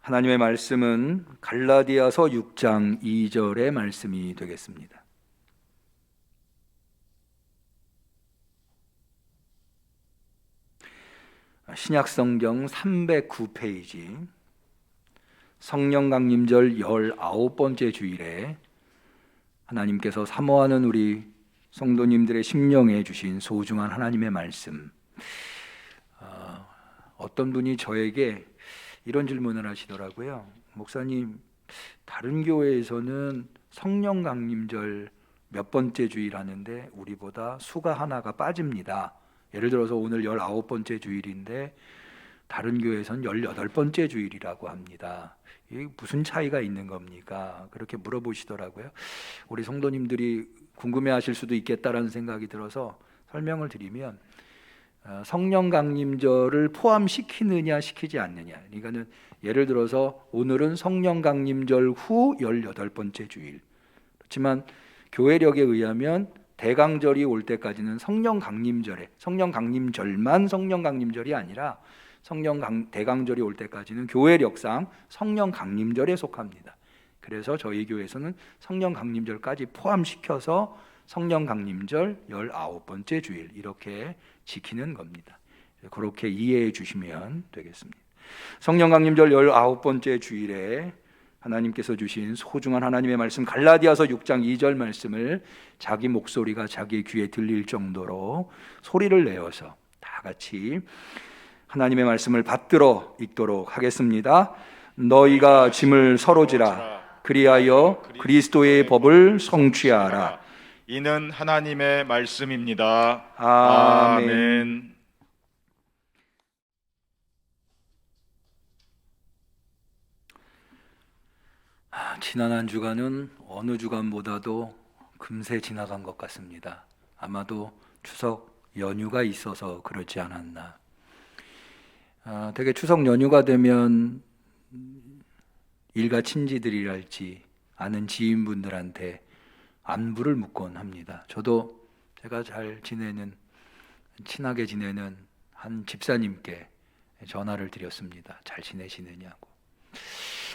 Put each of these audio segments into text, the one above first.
하나님의 말씀은 갈라디아서 6장 2절의 말씀이 되겠습니다. 신약성경 309페이지 성령 강림절 19번째 주일에 하나님께서 사모하는 우리 성도님들의 심령에 주신 소중한 하나님의 말씀. 어떤 분이 저에게 이런 질문을 하시더라고요. 목사님, 다른 교회에서는 성령 강림절 몇 번째 주일 하는데 우리보다 수가 하나가 빠집니다. 예를 들어서 오늘 19번째 주일인데 다른 교회에서는 18번째 주일이라고 합니다. 이게 무슨 차이가 있는 겁니까? 그렇게 물어보시더라고요. 우리 성도님들이 궁금해하실 수도 있겠다라는 생각이 들어서 설명을 드리면, 성령 강림절을 포함시키느냐 시키지 않느냐, 그러니까는 예를 들어서 오늘은 성령 강림절 후 18번째 주일, 그렇지만 교회력에 의하면 대강절이 올 때까지는 성령 강림절만 성령 강림절이 아니라 대강절이 올 때까지는 교회력상 성령 강림절에 속합니다. 그래서 저희 교회에서는 성령 강림절까지 포함시켜서 성령 강림절 19번째 주일 이렇게 지키는 겁니다. 그렇게 이해해 주시면 되겠습니다. 성령 강림절 19번째 주일에 하나님께서 주신 소중한 하나님의 말씀 갈라디아서 6장 2절 말씀을 자기 목소리가 자기 귀에 들릴 정도로 소리를 내어서 다 같이 하나님의 말씀을 받들어 읽도록 하겠습니다. 너희가 짐을 서로 지라 그리하여 그리스도의 법을 성취하라. 이는 하나님의 말씀입니다. 아멘. 지난 한 주간은 어느 주간보다도 금세 지나간 것 같습니다. 아마도 추석 연휴가 있어서 그렇지 않았나. 되게 추석 연휴가 되면 일가 친지들이랄지 아는 지인분들한테 안부를 묻곤 합니다. 저도 제가 친하게 지내는 한 집사님께 전화를 드렸습니다. 잘 지내시느냐고.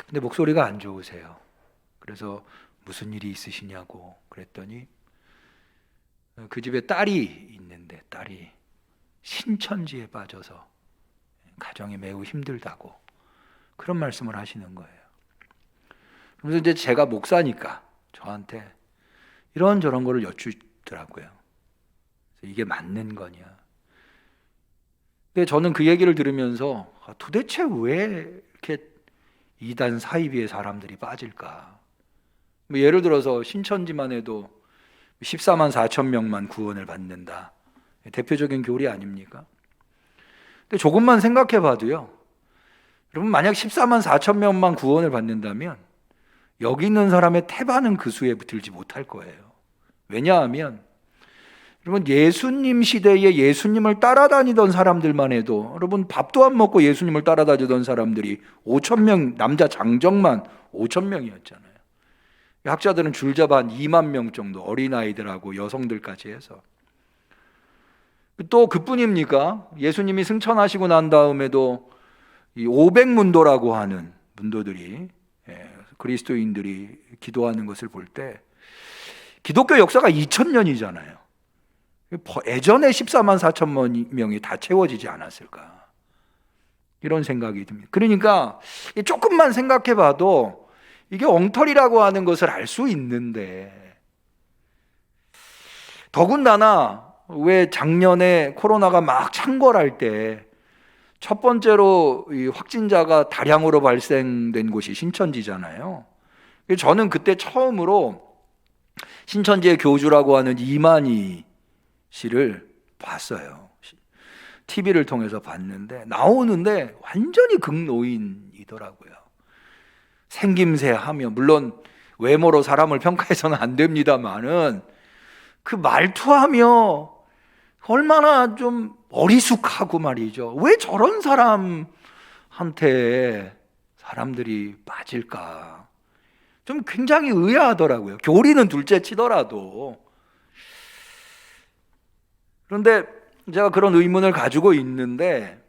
근데 목소리가 안 좋으세요. 그래서 무슨 일이 있으시냐고 그랬더니 그 집에 딸이 있는데 딸이 신천지에 빠져서 가정이 매우 힘들다고 그런 말씀을 하시는 거예요. 그래서 이제 제가 목사니까 저한테 이런저런 거를 여쭈더라고요. 이게 맞는 거냐. 근데 저는 그 얘기를 들으면서 도대체 왜 이렇게 이단 사이비에 사람들이 빠질까? 예를 들어서 신천지만 해도 14만 4천 명만 구원을 받는다. 대표적인 교리 아닙니까? 근데 조금만 생각해 봐도요. 여러분, 만약 14만 4천 명만 구원을 받는다면 여기 있는 사람의 태반은 그 수에 들지 못할 거예요. 왜냐하면 여러분, 예수님 시대에 예수님을 따라다니던 사람들만 해도, 여러분, 밥도 안 먹고 예수님을 따라다니던 사람들이 5천 명, 남자 장정만 5천 명이었잖아요. 학자들은 줄잡아 한 2만 명 정도, 어린아이들하고 여성들까지 해서. 또 그뿐입니까? 예수님이 승천하시고 난 다음에도 이 500문도라고 하는 문도들이, 그리스도인들이 기도하는 것을 볼 때 기독교 역사가 2000년이잖아요. 예전에 14만 4천 명이 다 채워지지 않았을까, 이런 생각이 듭니다. 그러니까 조금만 생각해 봐도 이게 엉터리라고 하는 것을 알 수 있는데, 더군다나 왜 작년에 코로나가 막 창궐할 때 첫 번째로 이 확진자가 다량으로 발생된 곳이 신천지잖아요. 저는 그때 처음으로 신천지의 교주라고 하는 이만희 씨를 봤어요. TV를 통해서 봤는데 나오는데 완전히 극노인이더라고요. 생김새하며, 물론 외모로 사람을 평가해서는 안 됩니다만은 그 말투하며 얼마나 좀 어리숙하고 말이죠. 왜 저런 사람한테 사람들이 빠질까? 좀 굉장히 의아하더라고요. 교리는 둘째 치더라도. 그런데 제가 그런 의문을 가지고 있는데,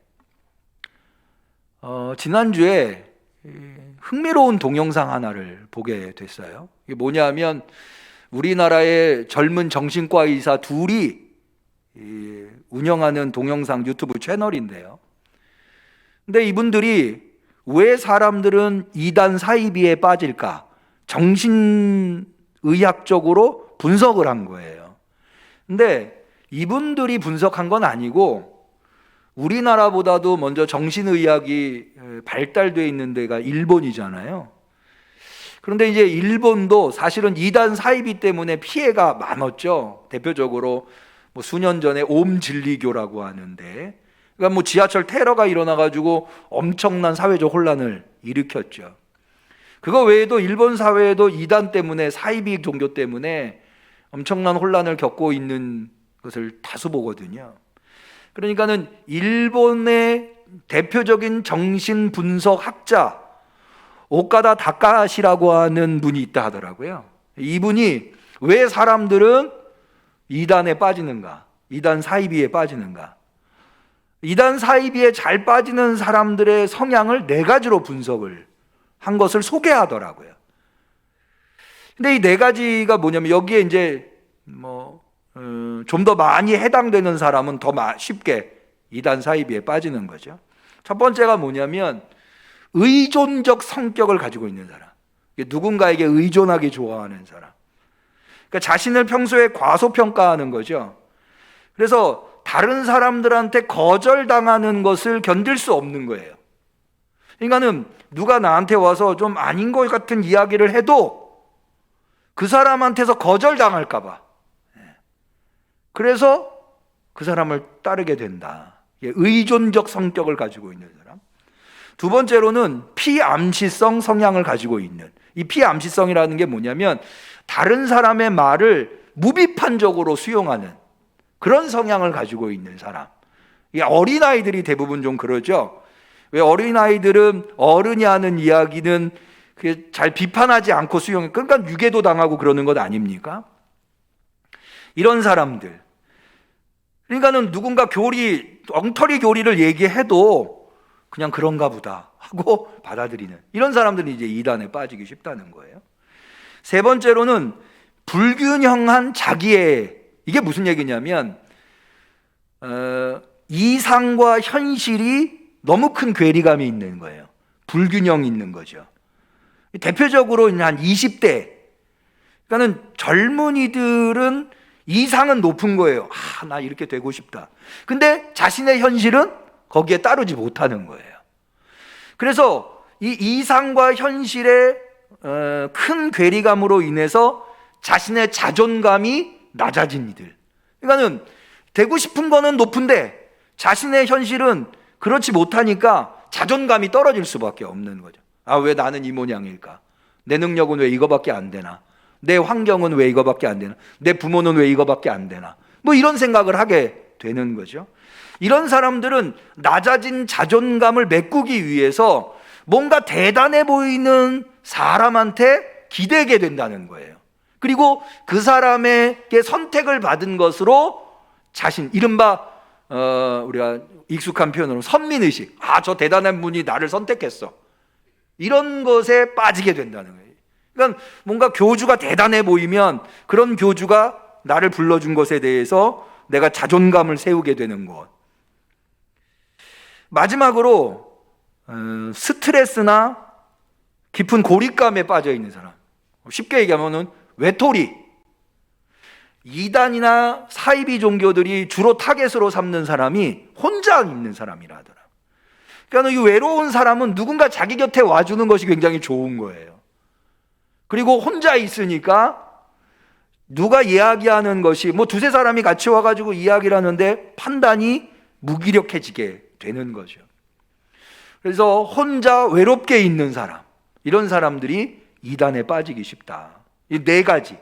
지난주에 흥미로운 동영상 하나를 보게 됐어요. 이게 뭐냐면 우리나라의 젊은 정신과 의사 둘이 운영하는 동영상 유튜브 채널인데요. 근데 이분들이 왜 사람들은 이단 사이비에 빠질까? 정신의학적으로 분석을 한 거예요. 근데 이분들이 분석한 건 아니고 우리나라보다도 먼저 정신의학이 발달되어 있는 데가 일본이잖아요. 그런데 이제 일본도 사실은 이단 사이비 때문에 피해가 많았죠. 대표적으로 뭐 수년 전에 옴진리교라고 하는데, 그러니까 뭐 지하철 테러가 일어나가지고 엄청난 사회적 혼란을 일으켰죠. 그거 외에도 일본 사회에도 이단 때문에, 사이비 종교 때문에 엄청난 혼란을 겪고 있는 것을 다수 보거든요. 그러니까는 일본의 대표적인 정신 분석 학자 오카다 다카시라고 하는 분이 있다 하더라고요. 이분이 왜 사람들은 이단에 빠지는가, 이단 사이비에 빠지는가, 이단 사이비에 잘 빠지는 사람들의 성향을 4가지로 분석을 한 것을 소개하더라고요. 근데 이 4가지가 뭐냐면 여기에 이제 좀 더 많이 해당되는 사람은 더 쉽게 이단 사이비에 빠지는 거죠. 첫 번째가 뭐냐면 의존적 성격을 가지고 있는 사람, 누군가에게 의존하기 좋아하는 사람, 그러니까 자신을 평소에 과소평가하는 거죠. 그래서 다른 사람들한테 거절당하는 것을 견딜 수 없는 거예요. 그러니까는 누가 나한테 와서 좀 아닌 것 같은 이야기를 해도 그 사람한테서 거절당할까 봐, 그래서 그 사람을 따르게 된다. 의존적 성격을 가지고 있는 사람. 두 번째로는 피암시성 성향을 가지고 있는, 이 피암시성이라는 게 뭐냐면 다른 사람의 말을 무비판적으로 수용하는 그런 성향을 가지고 있는 사람. 어린아이들이 대부분 좀 그러죠. 왜 어린아이들은 어른이 하는 이야기는 잘 비판하지 않고 수용해. 그러니까 유괴도 당하고 그러는 것 아닙니까? 이런 사람들. 그러니까는 누군가 엉터리 교리를 얘기해도 그냥 그런가 보다 하고 받아들이는 이런 사람들이 이제 이단에 빠지기 쉽다는 거예요. 세 번째로는 불균형한 자기애. 이게 무슨 얘기냐면 이상과 현실이 너무 큰 괴리감이 있는 거예요. 불균형이 있는 거죠. 대표적으로 한 20대, 그러니까는 젊은이들은 이상은 높은 거예요. 나 이렇게 되고 싶다. 근데 자신의 현실은 거기에 따르지 못하는 거예요. 그래서 이 이상과 현실의 큰 괴리감으로 인해서 자신의 자존감이 낮아진 이들. 그러니까는 되고 싶은 거는 높은데 자신의 현실은 그렇지 못하니까 자존감이 떨어질 수밖에 없는 거죠. 왜 나는 이 모양일까? 내 능력은 왜 이거밖에 안 되나? 내 환경은 왜 이거밖에 안 되나? 내 부모는 왜 이거밖에 안 되나? 이런 생각을 하게 되는 거죠. 이런 사람들은 낮아진 자존감을 메꾸기 위해서 뭔가 대단해 보이는 사람한테 기대게 된다는 거예요. 그리고 그 사람에게 선택을 받은 것으로 자신, 이른바 우리가 익숙한 표현으로 선민의식, 저 대단한 분이 나를 선택했어, 이런 것에 빠지게 된다는 거예요. 그러니까 뭔가 교주가 대단해 보이면 그런 교주가 나를 불러준 것에 대해서 내가 자존감을 세우게 되는 것. 마지막으로 스트레스나 깊은 고립감에 빠져 있는 사람, 쉽게 얘기하면 외톨이. 이단이나 사이비 종교들이 주로 타겟으로 삼는 사람이 혼자 있는 사람이라 하더라. 그러니까 이 외로운 사람은 누군가 자기 곁에 와주는 것이 굉장히 좋은 거예요. 그리고 혼자 있으니까 누가 이야기하는 것이 두세 사람이 같이 와가지고 이야기를 하는데 판단이 무기력해지게 되는 거죠. 그래서 혼자 외롭게 있는 사람, 이런 사람들이 이단에 빠지기 쉽다. 이 4가지.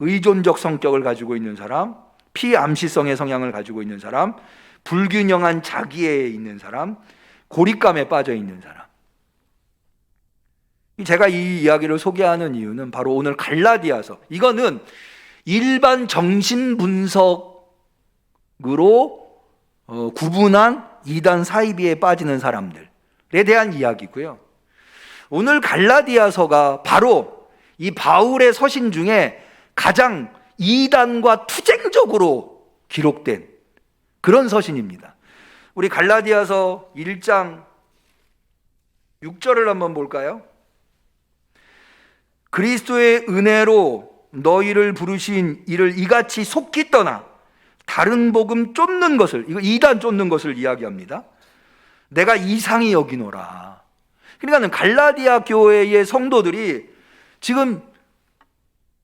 의존적 성격을 가지고 있는 사람, 피암시성의 성향을 가지고 있는 사람, 불균형한 자기애에 있는 사람, 고립감에 빠져 있는 사람. 제가 이 이야기를 소개하는 이유는 바로 오늘 갈라디아서, 이거는 일반 정신분석으로 구분한 이단 사이비에 빠지는 사람들, 대한 이야기고요. 오늘 갈라디아서가 바로 이 바울의 서신 중에 가장 이단과 투쟁적으로 기록된 그런 서신입니다. 우리 갈라디아서 1장 6절을 한번 볼까요? 그리스도의 은혜로 너희를 부르신 이를 이같이 속히 떠나 다른 복음 쫓는 것을, 이거 이단 쫓는 것을 이야기합니다. 내가 이상히 여기노라. 그러니까 갈라디아 교회의 성도들이 지금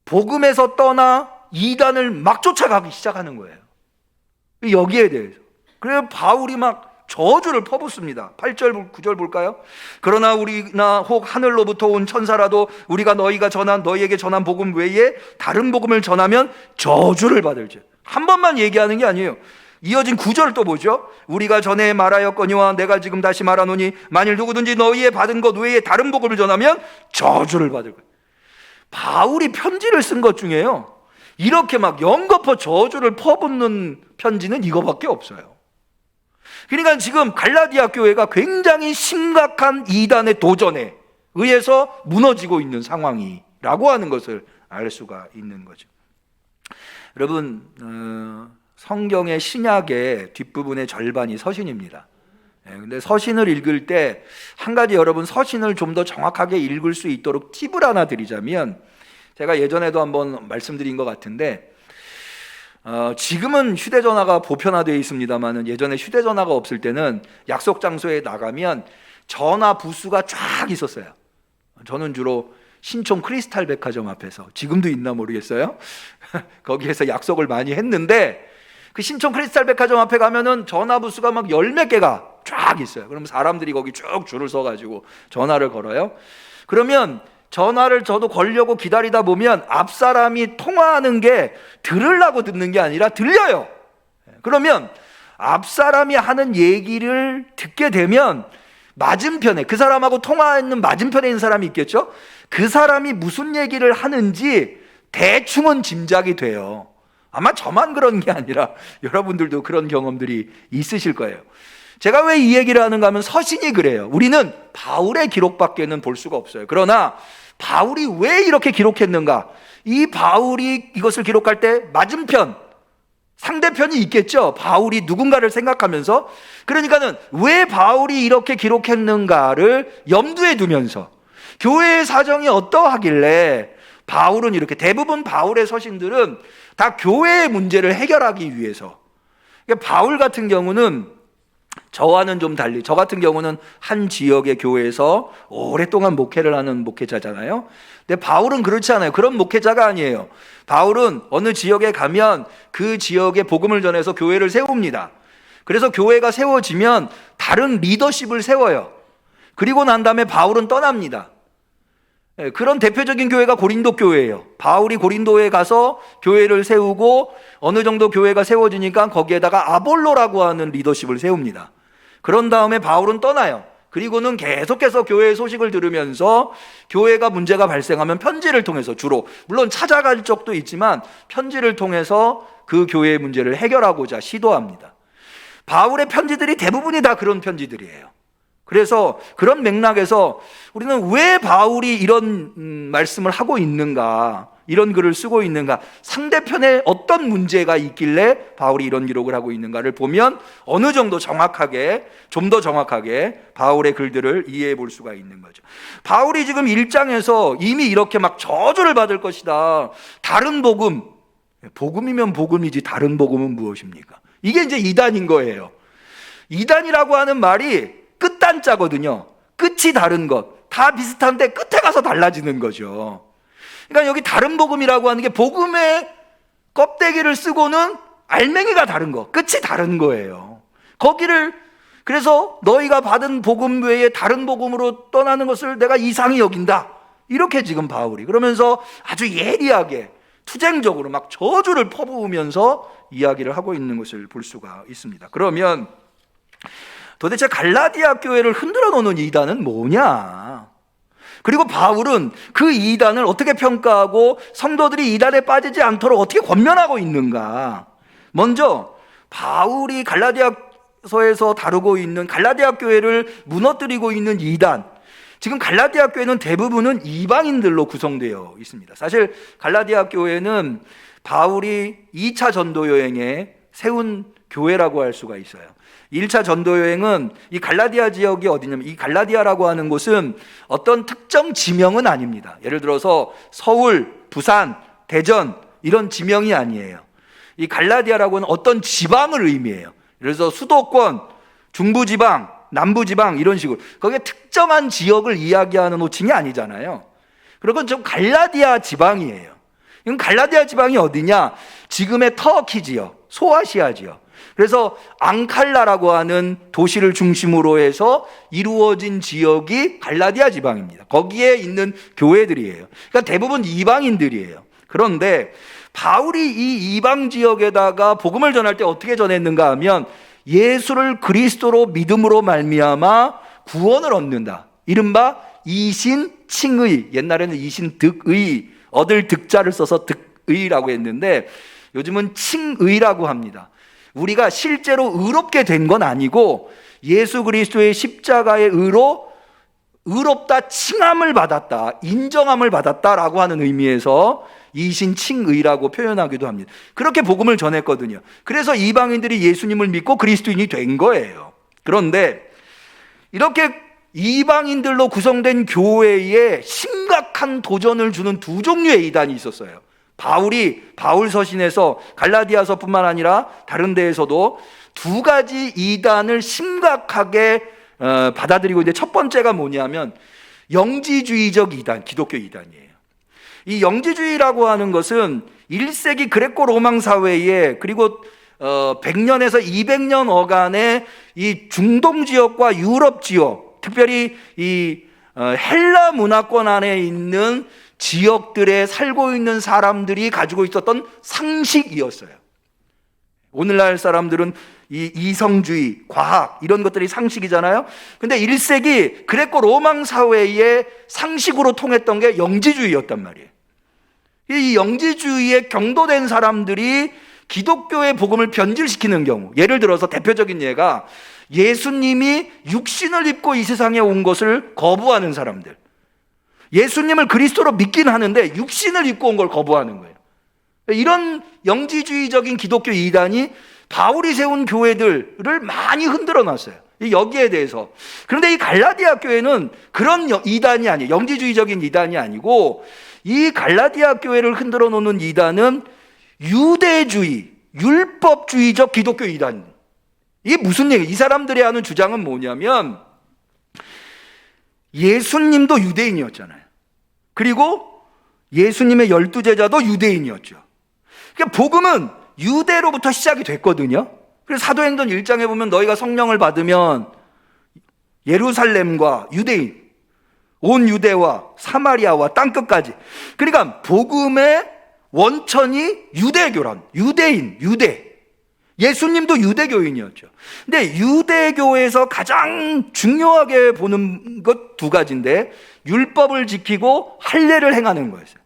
복음에서 떠나 이단을 막 쫓아가기 시작하는 거예요. 여기에 대해서. 그래서 바울이 막 저주를 퍼붓습니다. 8절 9절 볼까요? 그러나 우리나 혹 하늘로부터 온 천사라도 우리가 너희에게 전한 복음 외에 다른 복음을 전하면 저주를 받을지. 한 번만 얘기하는 게 아니에요. 이어진 9절 또 보죠. 우리가 전에 말하였거니와 내가 지금 다시 말하노니 만일 누구든지 너희의 받은 것 외에 다른 복음을 전하면 저주를 받을 거예요. 바울이 편지를 쓴 것 중에요, 이렇게 막 연거푸 저주를 퍼붓는 편지는 이거밖에 없어요. 그러니까 지금 갈라디아 교회가 굉장히 심각한 이단의 도전에 의해서 무너지고 있는 상황이라고 하는 것을 알 수가 있는 거죠. 여러분, 성경의 신약의 뒷부분의 절반이 서신입니다. 근데 서신을 읽을 때 한 가지, 여러분 서신을 좀 더 정확하게 읽을 수 있도록 팁을 하나 드리자면, 제가 예전에도 한번 말씀드린 것 같은데, 지금은 휴대전화가 보편화되어 있습니다만 예전에 휴대전화가 없을 때는 약속 장소에 나가면 전화 부스가 쫙 있었어요. 저는 주로 신촌 크리스탈 백화점 앞에서, 지금도 있나 모르겠어요. 거기에서 약속을 많이 했는데, 그 신촌 크리스탈 백화점 앞에 가면은 전화 부스가 막 열 몇 개가 쫙 있어요. 그럼 사람들이 거기 쭉 줄을 서가지고 전화를 걸어요. 그러면 전화를 저도 걸려고 기다리다 보면 앞 사람이 통화하는 게 들으려고 듣는 게 아니라 들려요. 그러면 앞 사람이 하는 얘기를 듣게 되면 맞은편에, 그 사람하고 통화하는 맞은편에 있는 사람이 있겠죠? 그 사람이 무슨 얘기를 하는지 대충은 짐작이 돼요. 아마 저만 그런 게 아니라 여러분들도 그런 경험들이 있으실 거예요. 제가 왜 이 얘기를 하는가 하면 서신이 그래요. 우리는 바울의 기록밖에는 볼 수가 없어요. 그러나 바울이 왜 이렇게 기록했는가? 이 바울이 이것을 기록할 때 맞은편, 상대편이 있겠죠. 바울이 누군가를 생각하면서. 그러니까는 왜 바울이 이렇게 기록했는가를 염두에 두면서 교회의 사정이 어떠하길래 바울은 이렇게, 대부분 바울의 서신들은 다 교회의 문제를 해결하기 위해서. 그러니까 바울 같은 경우는 저와는 좀 달리, 저 같은 경우는 한 지역의 교회에서 오랫동안 목회를 하는 목회자잖아요. 근데 바울은 그렇지 않아요. 그런 목회자가 아니에요. 바울은 어느 지역에 가면 그 지역에 복음을 전해서 교회를 세웁니다. 그래서 교회가 세워지면 다른 리더십을 세워요. 그리고 난 다음에 바울은 떠납니다. 그런 대표적인 교회가 고린도 교회예요. 바울이 고린도에 가서 교회를 세우고 어느 정도 교회가 세워지니까 거기에다가 아볼로라고 하는 리더십을 세웁니다. 그런 다음에 바울은 떠나요. 그리고는 계속해서 교회의 소식을 들으면서 교회가 문제가 발생하면 편지를 통해서, 주로 물론 찾아갈 적도 있지만 편지를 통해서 그 교회의 문제를 해결하고자 시도합니다. 바울의 편지들이 대부분이 다 그런 편지들이에요. 그래서 그런 맥락에서 우리는 왜 바울이 이런 말씀을 하고 있는가, 이런 글을 쓰고 있는가, 상대편에 어떤 문제가 있길래 바울이 이런 기록을 하고 있는가를 보면 어느 정도 정확하게, 좀 더 정확하게 바울의 글들을 이해해 볼 수가 있는 거죠. 바울이 지금 1장에서 이미 이렇게 막 저주를 받을 것이다, 다른 복음, 복음이면 복음이지 다른 복음은 무엇입니까? 이게 이제 이단인 거예요. 이단이라고 하는 말이 끝단자거든요. 끝이 다른 것, 다 비슷한데 끝에 가서 달라지는 거죠. 그러니까 여기 다른 복음이라고 하는 게 복음의 껍데기를 쓰고는 알맹이가 다른 거, 끝이 다른 거예요. 거기를, 그래서 너희가 받은 복음 외에 다른 복음으로 떠나는 것을 내가 이상히 여긴다, 이렇게 지금 바울이 그러면서 아주 예리하게 투쟁적으로 막 저주를 퍼부으면서 이야기를 하고 있는 것을 볼 수가 있습니다. 그러면 도대체 갈라디아 교회를 흔들어 놓는 이단은 뭐냐? 그리고 바울은 그 이단을 어떻게 평가하고 성도들이 이단에 빠지지 않도록 어떻게 권면하고 있는가? 먼저 바울이 갈라디아 고린도서에서 다루고 있는 갈라디아 교회를 무너뜨리고 있는 이단, 지금 갈라디아 교회는 대부분은 이방인들로 구성되어 있습니다. 사실 갈라디아 교회는 바울이 2차 전도 여행에 세운 교회라고 할 수가 있어요. 1차 전도 여행은 이 갈라디아 지역이 어디냐면, 이 갈라디아라고 하는 곳은 어떤 특정 지명은 아닙니다. 예를 들어서 서울, 부산, 대전 이런 지명이 아니에요. 이 갈라디아라고는 어떤 지방을 의미해요. 그래서 수도권, 중부지방, 남부지방 이런 식으로 거기에 특정한 지역을 이야기하는 호칭이 아니잖아요. 그리고 좀 갈라디아 지방이에요. 이건 갈라디아 지방이 어디냐? 지금의 터키 지역, 소아시아 지역. 그래서 앙칼라라고 하는 도시를 중심으로 해서 이루어진 지역이 갈라디아 지방입니다. 거기에 있는 교회들이에요. 그러니까 대부분 이방인들이에요. 그런데 바울이 이 이방 지역에다가 복음을 전할 때 어떻게 전했는가 하면, 예수를 그리스도로 믿음으로 말미암아 구원을 얻는다. 이른바 이신칭의, 옛날에는 이신득의, 얻을 득자를 써서 득의라고 했는데 요즘은 칭의라고 합니다. 우리가 실제로 의롭게 된 건 아니고 예수 그리스도의 십자가의 의로 의롭다, 칭함을 받았다, 인정함을 받았다라고 하는 의미에서 이신칭의라고 표현하기도 합니다. 그렇게 복음을 전했거든요. 그래서 이방인들이 예수님을 믿고 그리스도인이 된 거예요. 그런데 이렇게 이방인들로 구성된 교회에 심각한 도전을 주는 두 종류의 이단이 있었어요. 바울이 바울 서신에서 갈라디아서뿐만 아니라 다른 데에서도 두 가지 이단을 심각하게 받아들이고 있는데, 첫 번째가 뭐냐면 영지주의적 이단, 기독교 이단이에요. 이 영지주의라고 하는 것은 1세기 그레코 로망 사회에, 그리고 100년에서 200년 어간의 이 중동 지역과 유럽 지역, 특별히 이 헬라 문화권 안에 있는 지역들에 살고 있는 사람들이 가지고 있었던 상식이었어요. 오늘날 사람들은 이 이성주의, 과학 이런 것들이 상식이잖아요. 근데 1세기 그레코 로망 사회의 상식으로 통했던 게 영지주의였단 말이에요. 이 영지주의에 경도된 사람들이 기독교의 복음을 변질시키는 경우, 예를 들어서 대표적인 예가 예수님이 육신을 입고 이 세상에 온 것을 거부하는 사람들, 예수님을 그리스도로 믿긴 하는데 육신을 입고 온 걸 거부하는 거예요. 이런 영지주의적인 기독교 이단이 바울이 세운 교회들을 많이 흔들어 놨어요. 여기에 대해서. 그런데 이 갈라디아 교회는 그런 이단이 아니에요. 영지주의적인 이단이 아니고, 이 갈라디아 교회를 흔들어 놓는 이단은 유대주의, 율법주의적 기독교 이단. 이게 무슨 얘기예요? 이 사람들이 하는 주장은 뭐냐면, 예수님도 유대인이었잖아요. 그리고 예수님의 12제자도 유대인이었죠. 그러니까 복음은 유대로부터 시작이 됐거든요. 그래서 사도행전 1장에 보면 너희가 성령을 받으면 예루살렘과 유대인, 온 유대와 사마리아와 땅끝까지, 그러니까 복음의 원천이 유대교란, 유대인, 유대. 예수님도 유대교인이었죠. 근데 유대교에서 가장 중요하게 보는 것 두 가지인데, 율법을 지키고 할례를 행하는 거였어요.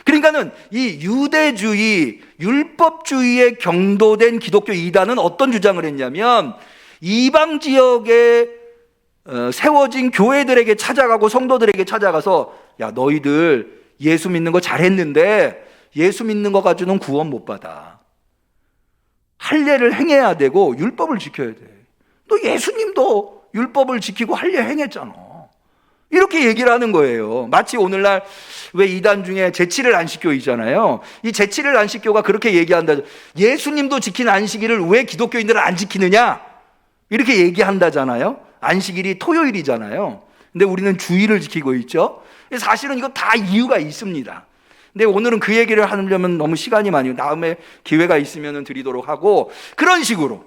그러니까는 이 유대주의, 율법주의에 경도된 기독교 이단은 어떤 주장을 했냐면, 이방 지역에 세워진 교회들에게 찾아가고 성도들에게 찾아가서, 야, 너희들 예수 믿는 거 잘했는데 예수 믿는 거 가지고는 구원 못 받아. 할례를 행해야 되고 율법을 지켜야 돼. 너 예수님도 율법을 지키고 할례 행했잖아. 이렇게 얘기를 하는 거예요. 마치 오늘날 왜 이단 중에 제7일 안식교 있잖아요. 이 제7일 안식교가 그렇게 얘기한다. 예수님도 지킨 안식일을 왜 기독교인들은 안 지키느냐? 이렇게 얘기한다잖아요. 안식일이 토요일이잖아요. 근데 우리는 주일을 지키고 있죠. 사실은 이거 다 이유가 있습니다. 근데 오늘은 그 얘기를 하려면 너무 시간이 많이, 다음에 기회가 있으면 드리도록 하고, 그런 식으로.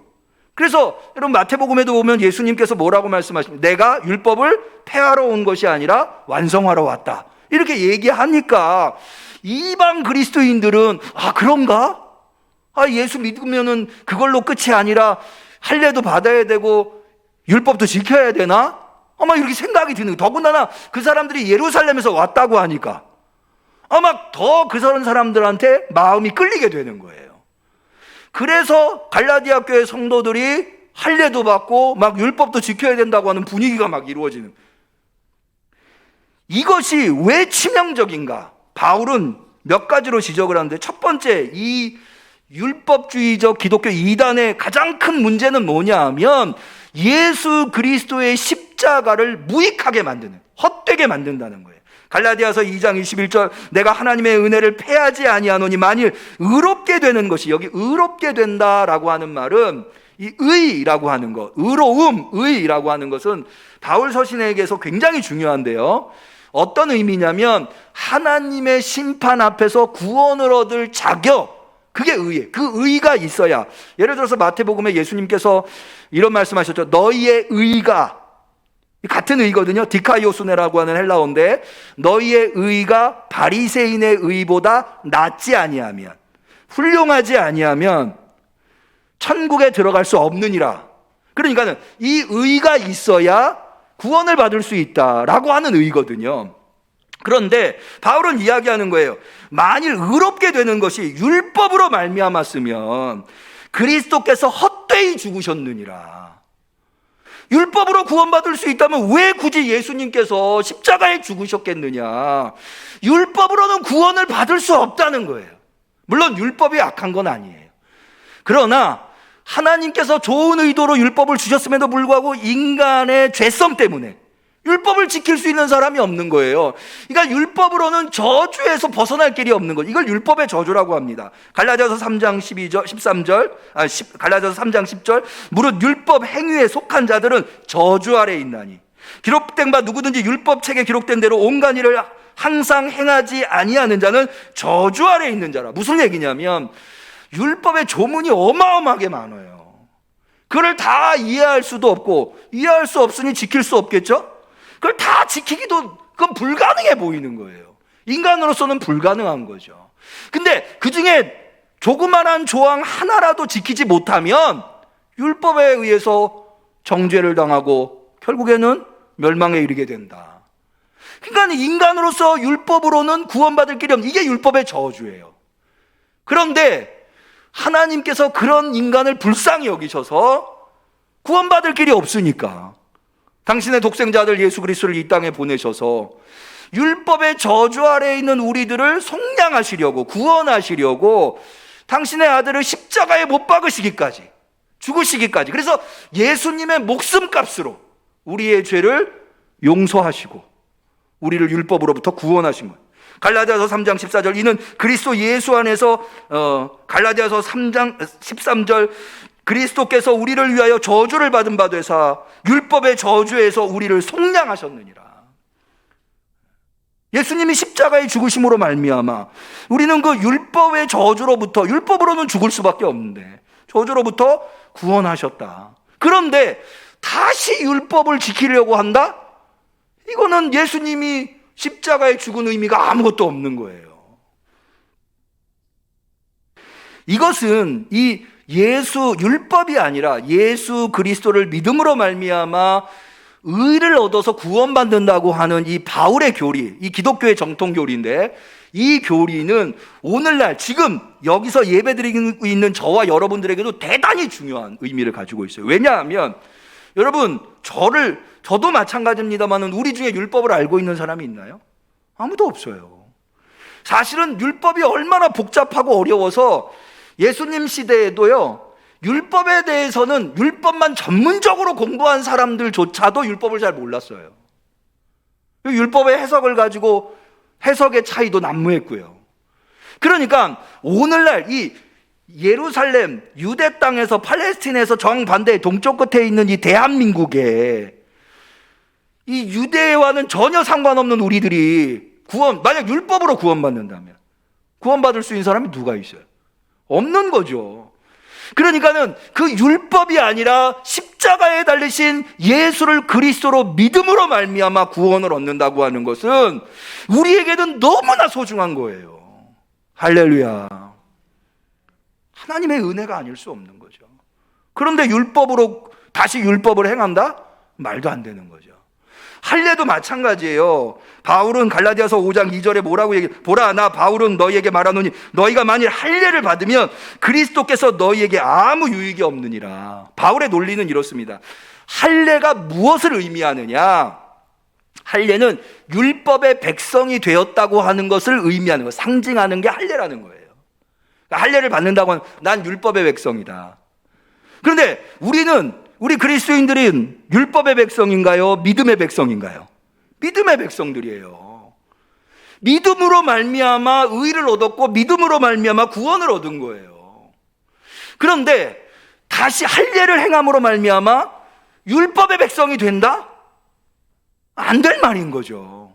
그래서 여러분 마태복음에도 보면 예수님께서 뭐라고 말씀하십니까? 내가 율법을 폐하러 온 것이 아니라 완성하러 왔다. 이렇게 얘기하니까 이방 그리스도인들은, 아, 그런가? 아, 예수 믿으면은 그걸로 끝이 아니라 할례도 받아야 되고 율법도 지켜야 되나? 아마 이렇게 생각이 드는 거예요. 더군다나 그 사람들이 예루살렘에서 왔다고 하니까 아마 더 그 사람들한테 마음이 끌리게 되는 거예요. 그래서 갈라디아 교회 성도들이 할례도 받고 막 율법도 지켜야 된다고 하는 분위기가 막 이루어지는, 이것이 왜 치명적인가? 바울은 몇 가지로 지적을 하는데, 첫 번째, 이 율법주의적 기독교 이단의 가장 큰 문제는 뭐냐 하면 예수 그리스도의 십자가를 무익하게 만드는, 헛되게 만든다는 거예요. 갈라디아서 2장 21절, 내가 하나님의 은혜를 패하지 아니하노니 만일 의롭게 되는 것이, 여기 의롭게 된다라고 하는 말은 이 의라고 하는 것, 의로움, 의라고 하는 것은 바울 서신에게서 굉장히 중요한데요. 어떤 의미냐면 하나님의 심판 앞에서 구원을 얻을 자격, 그게 의예요. 그 의가 있어야. 예를 들어서 마태복음에 예수님께서 이런 말씀하셨죠. 너희의 의가, 같은 의거든요. 디카이오스네라고 하는 헬라어인데, 너희의 의가 바리새인의 의보다 낫지 아니하면, 훌륭하지 아니하면 천국에 들어갈 수 없느니라. 그러니까는 이 의가 있어야 구원을 받을 수 있다라고 하는 의거든요. 그런데 바울은 이야기하는 거예요. 만일 의롭게 되는 것이 율법으로 말미암았으면 그리스도께서 헛되이 죽으셨느니라. 율법으로 구원받을 수 있다면 왜 굳이 예수님께서 십자가에 죽으셨겠느냐. 율법으로는 구원을 받을 수 없다는 거예요. 물론 율법이 악한 건 아니에요. 그러나 하나님께서 좋은 의도로 율법을 주셨음에도 불구하고 인간의 죄성 때문에 율법을 지킬 수 있는 사람이 없는 거예요. 그러니까 율법으로는 저주에서 벗어날 길이 없는 것. 이걸 율법의 저주라고 합니다. 갈라디아서 3장 13절, 갈라디아서 3장 10절, 무릇 율법 행위에 속한 자들은 저주 아래에 있나니 기록된 바 누구든지 율법 책에 기록된 대로 온갖 일을 항상 행하지 아니하는 자는 저주 아래에 있는 자라. 무슨 얘기냐면 율법의 조문이 어마어마하게 많아요. 그걸 다 이해할 수도 없고, 이해할 수 없으니 지킬 수 없겠죠? 그걸 다 지키기도, 그건 불가능해 보이는 거예요. 인간으로서는 불가능한 거죠. 근데 그 중에 조그만한 조항 하나라도 지키지 못하면 율법에 의해서 정죄를 당하고 결국에는 멸망에 이르게 된다. 그러니까 인간으로서 율법으로는 구원받을 길이 없는, 이게 율법의 저주예요. 그런데 하나님께서 그런 인간을 불쌍히 여기셔서 구원받을 길이 없으니까 당신의 독생자 아들 예수 그리스도를 이 땅에 보내셔서 율법의 저주 아래에 있는 우리들을 속량하시려고, 구원하시려고 당신의 아들을 십자가에 못 박으시기까지, 죽으시기까지, 그래서 예수님의 목숨값으로 우리의 죄를 용서하시고 우리를 율법으로부터 구원하신 거예요. 갈라디아서 3장 14절, 이는 그리스도 예수 안에서, 갈라디아서 3장 13절, 그리스도께서 우리를 위하여 저주를 받은 바 되사 율법의 저주에서 우리를 속량하셨느니라. 예수님이 십자가의 죽으심으로 말미암아 우리는 그 율법의 저주로부터, 율법으로는 죽을 수밖에 없는데 저주로부터 구원하셨다. 그런데 다시 율법을 지키려고 한다? 이거는 예수님이 십자가에 죽은 의미가 아무것도 없는 거예요. 이것은 이 예수, 율법이 아니라 예수 그리스도를 믿음으로 말미암아 의를 얻어서 구원받는다고 하는 이 바울의 교리, 이 기독교의 정통 교리인데, 이 교리는 오늘날 지금 여기서 예배드리고 있는 저와 여러분들에게도 대단히 중요한 의미를 가지고 있어요. 왜냐하면 여러분, 저도 마찬가지입니다만 우리 중에 율법을 알고 있는 사람이 있나요? 아무도 없어요. 사실은 율법이 얼마나 복잡하고 어려워서 예수님 시대에도요, 율법에 대해서는 율법만 전문적으로 공부한 사람들조차도 율법을 잘 몰랐어요. 율법의 해석을 가지고 해석의 차이도 난무했고요. 그러니까 오늘날 이 예루살렘, 유대 땅에서, 팔레스틴에서 정반대의 동쪽 끝에 있는 이 대한민국에 이 유대와는 전혀 상관없는 우리들이 만약 율법으로 구원받는다면 구원받을 수 있는 사람이 누가 있어요? 없는 거죠. 그러니까는 그 율법이 아니라 십자가에 달리신 예수를 그리스도로 믿음으로 말미암아 구원을 얻는다고 하는 것은 우리에게는 너무나 소중한 거예요. 할렐루야. 하나님의 은혜가 아닐 수 없는 거죠. 그런데 다시 율법을 행한다? 말도 안 되는 거죠. 할례도 마찬가지예요. 바울은 갈라디아서 5장 2절에 뭐라고 얘기해? 보라, 나 바울은 너희에게 말하노니 너희가 만일 할례를 받으면 그리스도께서 너희에게 아무 유익이 없느니라. 바울의 논리는 이렇습니다. 할례가 무엇을 의미하느냐? 할례는 율법의 백성이 되었다고 하는 것을 의미하는 거, 상징하는 게 할례라는 거예요. 그러니까 할례를 받는다고 하면 난 율법의 백성이다. 그런데 우리 그리스도인들은 율법의 백성인가요? 믿음의 백성인가요? 믿음의 백성들이에요. 믿음으로 말미암아 의를 얻었고 믿음으로 말미암아 구원을 얻은 거예요. 그런데 다시 할례를 행함으로 말미암아 율법의 백성이 된다? 안 될 말인 거죠.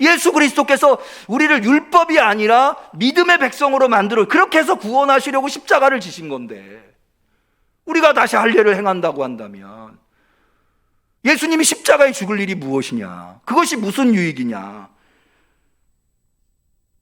예수 그리스도께서 우리를 율법이 아니라 믿음의 백성으로 만들어 그렇게 해서 구원하시려고 십자가를 지신 건데 우리가 다시 할례를 행한다고 한다면 예수님이 십자가에 죽을 일이 무엇이냐? 그것이 무슨 유익이냐?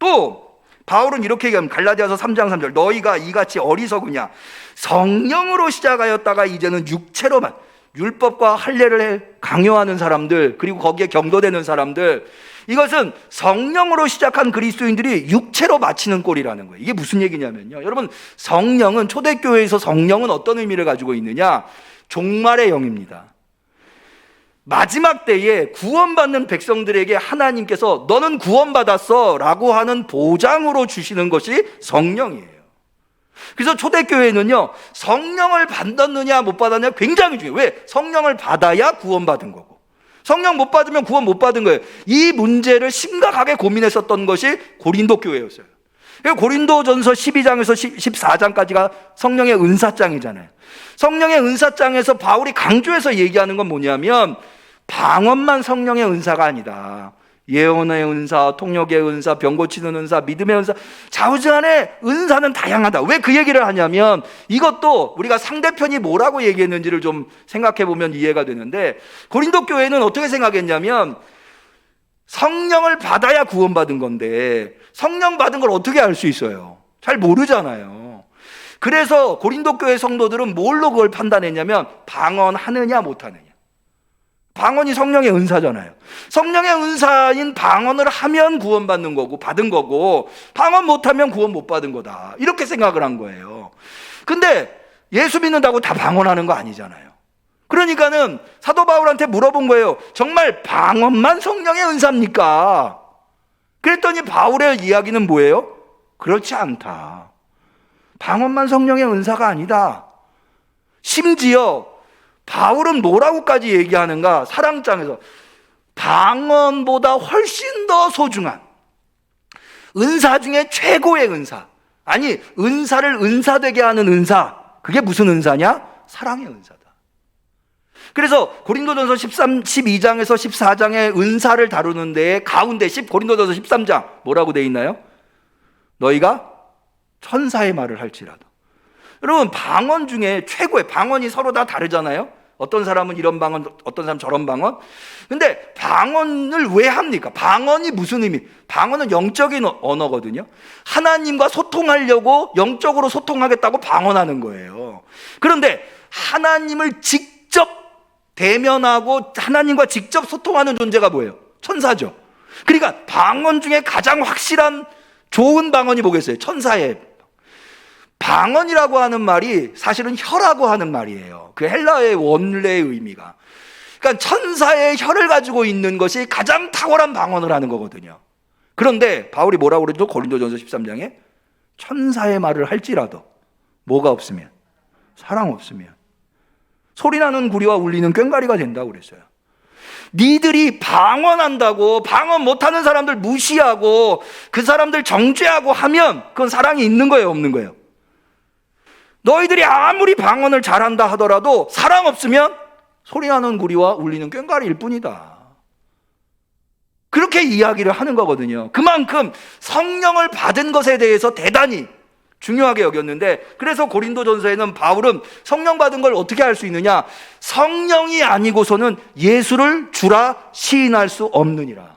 또 바울은 이렇게 얘기합니다. 갈라디아서 3장 3절 너희가 이같이 어리석으냐? 성령으로 시작하였다가 이제는 육체로만 율법과 할례를 강요하는 사람들 그리고 거기에 경도되는 사람들 이것은 성령으로 시작한 그리스도인들이 육체로 마치는 꼴이라는 거예요. 이게 무슨 얘기냐면요. 여러분 성령은 초대교회에서 성령은 어떤 의미를 가지고 있느냐? 종말의 영입니다. 마지막 때에 구원받는 백성들에게 하나님께서 너는 구원받았어 라고 하는 보장으로 주시는 것이 성령이에요. 그래서 초대교회는요 성령을 받았느냐 못 받았느냐 굉장히 중요해요. 왜? 성령을 받아야 구원받은 거고 성령 못 받으면 구원 못 받은 거예요. 이 문제를 심각하게 고민했었던 것이 고린도 교회였어요. 고린도전서 12장에서 14장까지가 성령의 은사장이잖아요. 성령의 은사장에서 바울이 강조해서 얘기하는 건 뭐냐면 방언만 성령의 은사가 아니다. 예언의 은사, 통역의 은사, 병 고치는 은사, 믿음의 은사, 좌우지간의 은사는 다양하다. 왜 그 얘기를 하냐면 이것도 우리가 상대편이 뭐라고 얘기했는지를 좀 생각해 보면 이해가 되는데 고린도 교회는 어떻게 생각했냐면 성령을 받아야 구원받은 건데 성령 받은 걸 어떻게 알 수 있어요? 잘 모르잖아요. 그래서 고린도 교회 성도들은 뭘로 그걸 판단했냐면 방언하느냐 못하느냐. 방언이 성령의 은사잖아요. 성령의 은사인 방언을 하면 구원받는 거고 받은 거고 방언 못하면 구원 못 받은 거다. 이렇게 생각을 한 거예요. 근데 예수 믿는다고 다 방언하는 거 아니잖아요. 그러니까는 사도 바울한테 물어본 거예요. 정말 방언만 성령의 은사입니까? 그랬더니 바울의 이야기는 뭐예요? 그렇지 않다. 방언만 성령의 은사가 아니다. 심지어 바울은 뭐라고까지 얘기하는가? 사랑장에서 방언보다 훨씬 더 소중한 은사 중에 최고의 은사, 아니 은사를 은사되게 하는 은사, 그게 무슨 은사냐? 사랑의 은사다. 그래서 고린도전서 12장에서 14장의 은사를 다루는 데 가운데 고린도전서 13장 뭐라고 되어 있나요? 너희가 천사의 말을 할지라도. 여러분 방언 중에 최고의 방언이 서로 다 다르잖아요. 어떤 사람은 이런 방언, 어떤 사람은 저런 방언. 근데 방언을 왜 합니까? 방언이 무슨 의미? 방언은 영적인 언어거든요. 하나님과 소통하려고 영적으로 소통하겠다고 방언하는 거예요. 그런데 하나님을 직접 대면하고 하나님과 직접 소통하는 존재가 뭐예요? 천사죠. 그러니까 방언 중에 가장 확실한 좋은 방언이 뭐겠어요? 천사의 방언이라고 하는 말이 사실은 혀라고 하는 말이에요. 그 헬라의 원래의 의미가. 그러니까 천사의 혀를 가지고 있는 것이 가장 탁월한 방언을 하는 거거든요. 그런데 바울이 뭐라고 그러죠? 고린도전서 13장에 천사의 말을 할지라도 뭐가 없으면? 사랑 없으면 소리나는 구리와 울리는 꽹과리가 된다고 그랬어요. 니들이 방언한다고 방언 못하는 사람들 무시하고 그 사람들 정죄하고 하면 그건 사랑이 있는 거예요, 없는 거예요? 너희들이 아무리 방언을 잘한다 하더라도 사랑 없으면 소리나는 구리와 울리는 꽹과리일 뿐이다. 그렇게 이야기를 하는 거거든요. 그만큼 성령을 받은 것에 대해서 대단히 중요하게 여겼는데, 그래서 고린도전서에는 바울은 성령 받은 걸 어떻게 알 수 있느냐? 성령이 아니고서는 예수를 주라 시인할 수 없느니라.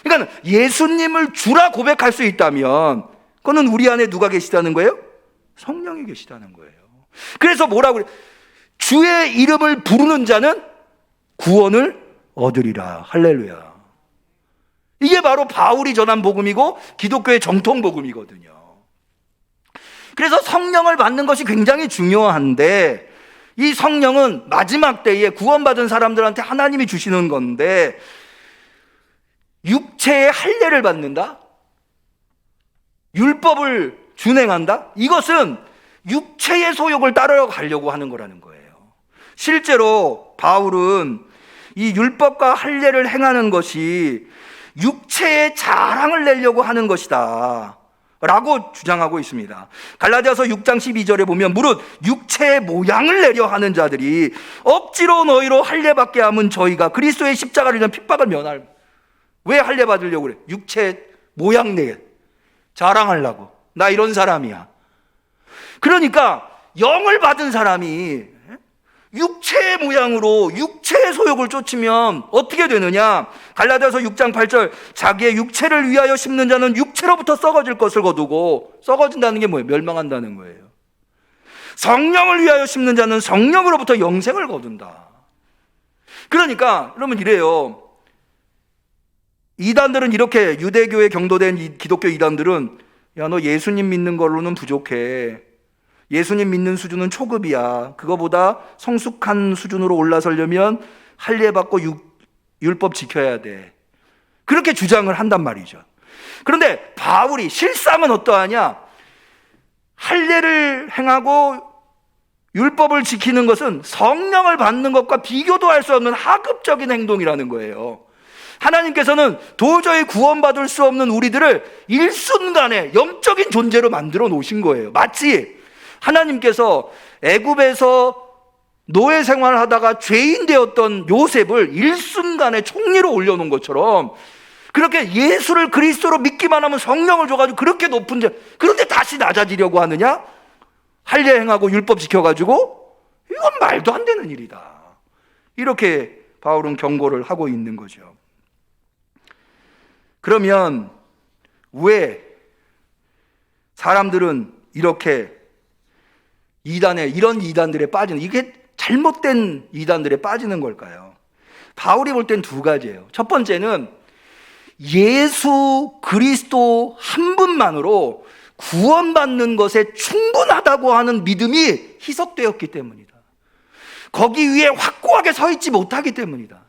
그러니까 예수님을 주라 고백할 수 있다면 그거는 우리 안에 누가 계시다는 거예요? 성령이 계시다는 거예요. 그래서 뭐라고 그래요? 주의 이름을 부르는 자는 구원을 얻으리라. 할렐루야. 이게 바로 바울이 전한 복음이고 기독교의 정통 복음이거든요. 그래서 성령을 받는 것이 굉장히 중요한데, 이 성령은 마지막 때에 구원받은 사람들한테 하나님이 주시는 건데, 육체의 할례를 받는다? 율법을 준행한다? 이것은 육체의 소욕을 따라가려고 하는 거라는 거예요. 실제로 바울은 이 율법과 할례를 행하는 것이 육체의 자랑을 내려고 하는 것이다 라고 주장하고 있습니다. 갈라디아서 6장 12절에 보면 무릇 육체의 모양을 내려 하는 자들이 억지로 너희로 할례받게 하면 저희가 그리스도의 십자가를 위한 핍박을 면할. 왜 할례 받으려고 그래? 육체 모양 내 자랑하려고. 나 이런 사람이야. 그러니까 영을 받은 사람이 육체의 모양으로 육체의 소욕을 쫓으면 어떻게 되느냐? 갈라디아서 6장 8절, 자기의 육체를 위하여 심는 자는 육체로부터 썩어질 것을 거두고, 썩어진다는 게 뭐예요? 멸망한다는 거예요. 성령을 위하여 심는 자는 성령으로부터 영생을 거둔다. 그러니까 여러분 이래요. 이단들은 이렇게, 유대교에 경도된 이 기독교 이단들은, 야, 너 예수님 믿는 걸로는 부족해. 예수님 믿는 수준은 초급이야. 그거보다 성숙한 수준으로 올라서려면 할례 받고 율법 지켜야 돼. 그렇게 주장을 한단 말이죠. 그런데 바울이 실상은 어떠하냐? 할례를 행하고 율법을 지키는 것은 성령을 받는 것과 비교도 할 수 없는 하급적인 행동이라는 거예요. 하나님께서는 도저히 구원받을 수 없는 우리들을 일순간에 영적인 존재로 만들어 놓으신 거예요. 마치 하나님께서 애굽에서 노예 생활을 하다가 죄인 되었던 요셉을 일순간에 총리로 올려놓은 것처럼, 그렇게 예수를 그리스도로 믿기만 하면 성령을 줘가지고 그렇게 높은 자, 그런데 다시 낮아지려고 하느냐? 할례 행하고 율법 지켜가지고? 이건 말도 안 되는 일이다. 이렇게 바울은 경고를 하고 있는 거죠. 그러면 왜 사람들은 이렇게 이런 이단들에 빠지는, 이게 잘못된 이단들에 빠지는 걸까요? 바울이 볼 땐 두 가지예요. 첫 번째는 예수 그리스도 한 분만으로 구원받는 것에 충분하다고 하는 믿음이 희석되었기 때문이다. 거기 위에 확고하게 서 있지 못하기 때문이다.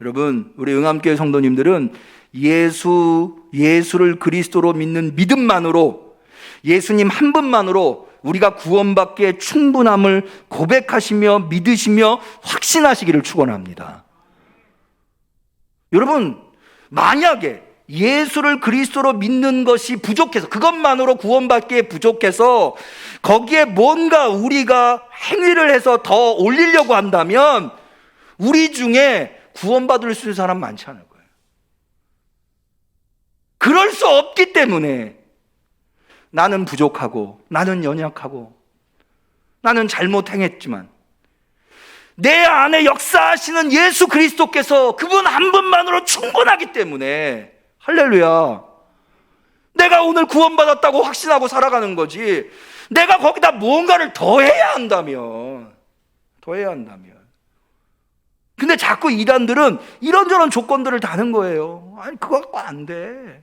여러분, 우리 응암교회 성도님들은 예수를 그리스도로 믿는 믿음만으로, 예수님 한 분만으로 우리가 구원받기에 충분함을 고백하시며 믿으시며 확신하시기를 축원합니다. 여러분, 만약에 예수를 그리스도로 믿는 것이 부족해서, 그것만으로 구원받기에 부족해서 거기에 뭔가 우리가 행위를 해서 더 올리려고 한다면 우리 중에 구원받을 수 있는 사람 많지 않을 거예요. 그럴 수 없기 때문에 나는 부족하고, 나는 연약하고, 나는 잘못 행했지만 내 안에 역사하시는 예수 그리스도께서 그분 한 분만으로 충분하기 때문에, 할렐루야, 내가 오늘 구원받았다고 확신하고 살아가는 거지, 내가 거기다 뭔가를 더 해야 한다면. 근데 자꾸 이단들은 이런저런 조건들을 다는 거예요. 아니, 그거 갖고 안 돼.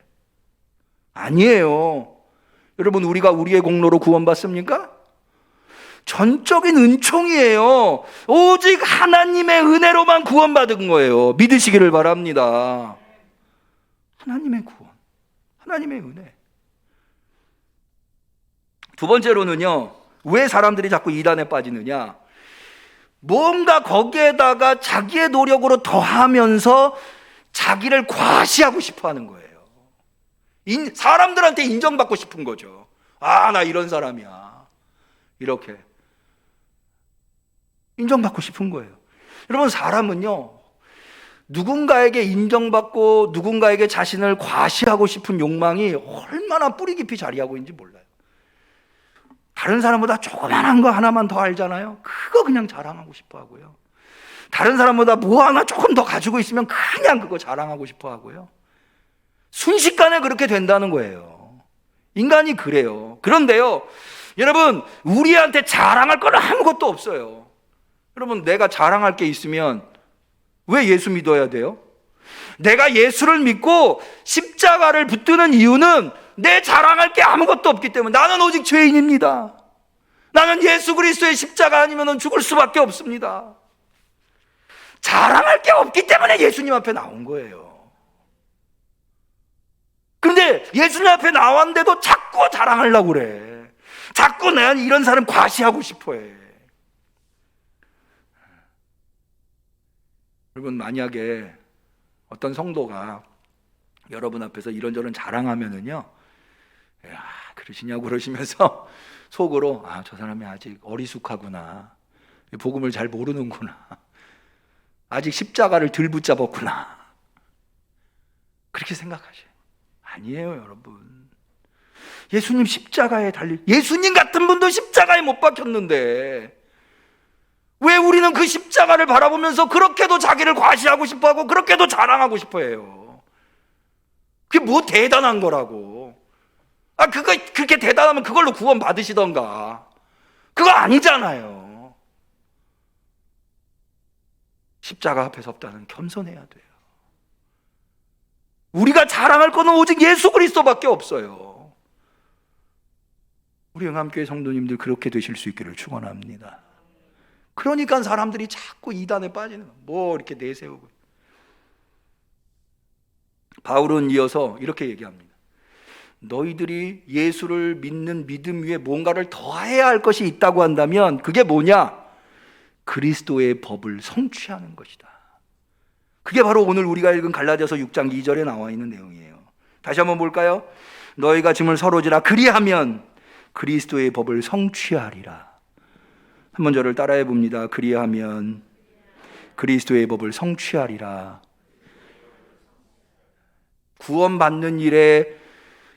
아니에요. 여러분, 우리가 우리의 공로로 구원받습니까? 전적인 은총이에요. 오직 하나님의 은혜로만 구원받은 거예요. 믿으시기를 바랍니다. 하나님의 구원, 하나님의 은혜. 두 번째로는요, 왜 사람들이 자꾸 이단에 빠지느냐? 뭔가 거기에다가 자기의 노력으로 더하면서 자기를 과시하고 싶어 하는 거예요. 사람들한테 인정받고 싶은 거죠. 아, 나 이런 사람이야. 이렇게 인정받고 싶은 거예요. 여러분, 사람은요, 누군가에게 인정받고 누군가에게 자신을 과시하고 싶은 욕망이 얼마나 뿌리 깊이 자리하고 있는지 몰라요. 다른 사람보다 조그만한 거 하나만 더 알잖아요. 그거 그냥 자랑하고 싶어 하고요. 다른 사람보다 뭐 하나 조금 더 가지고 있으면 그냥 그거 자랑하고 싶어 하고요. 순식간에 그렇게 된다는 거예요. 인간이 그래요. 그런데요, 여러분, 우리한테 자랑할 건 아무것도 없어요. 여러분, 내가 자랑할 게 있으면 왜 예수 믿어야 돼요? 내가 예수를 믿고 십자가를 붙드는 이유는 내 자랑할 게 아무것도 없기 때문에, 나는 오직 죄인입니다. 나는 예수 그리스도의 십자가 아니면 죽을 수밖에 없습니다. 자랑할 게 없기 때문에 예수님 앞에 나온 거예요. 근데 예수님 앞에 나왔는데도 자꾸 자랑하려고 그래. 자꾸 내가 이런 사람 과시하고 싶어 해. 여러분, 만약에 어떤 성도가 여러분 앞에서 이런저런 자랑하면은요, 야, 그러시냐고 그러시면서 속으로, 아, 저 사람이 아직 어리숙하구나, 복음을 잘 모르는구나, 아직 십자가를 덜 붙잡았구나, 그렇게 생각하셔요. 아니에요, 여러분. 예수님 십자가에 예수님 같은 분도 십자가에 못 박혔는데 왜 우리는 그 십자가를 바라보면서 그렇게도 자기를 과시하고 싶어하고 그렇게도 자랑하고 싶어해요? 그게 뭐 대단한 거라고. 그거 그렇게 대단하면 그걸로 구원 받으시던가. 그거 아니잖아요. 십자가 앞에 섰다는 겸손해야 돼요. 우리가 자랑할 거는 오직 예수 그리스도밖에 없어요. 우리 영암교회 성도님들 그렇게 되실 수 있기를 축원합니다. 그러니까 사람들이 자꾸 이단에 빠지는 거예요. 뭐 이렇게 내세우고. 바울은 이어서 이렇게 얘기합니다. 너희들이 예수를 믿는 믿음 위에 뭔가를 더해야 할 것이 있다고 한다면 그게 뭐냐? 그리스도의 법을 성취하는 것이다. 그게 바로 오늘 우리가 읽은 갈라디아서 6장 2절에 나와 있는 내용이에요. 다시 한번 볼까요? 너희가 짐을 서로 지라 그리하면 그리스도의 법을 성취하리라. 한번 저를 따라해 봅니다. 그리하면 그리스도의 법을 성취하리라. 구원받는 일에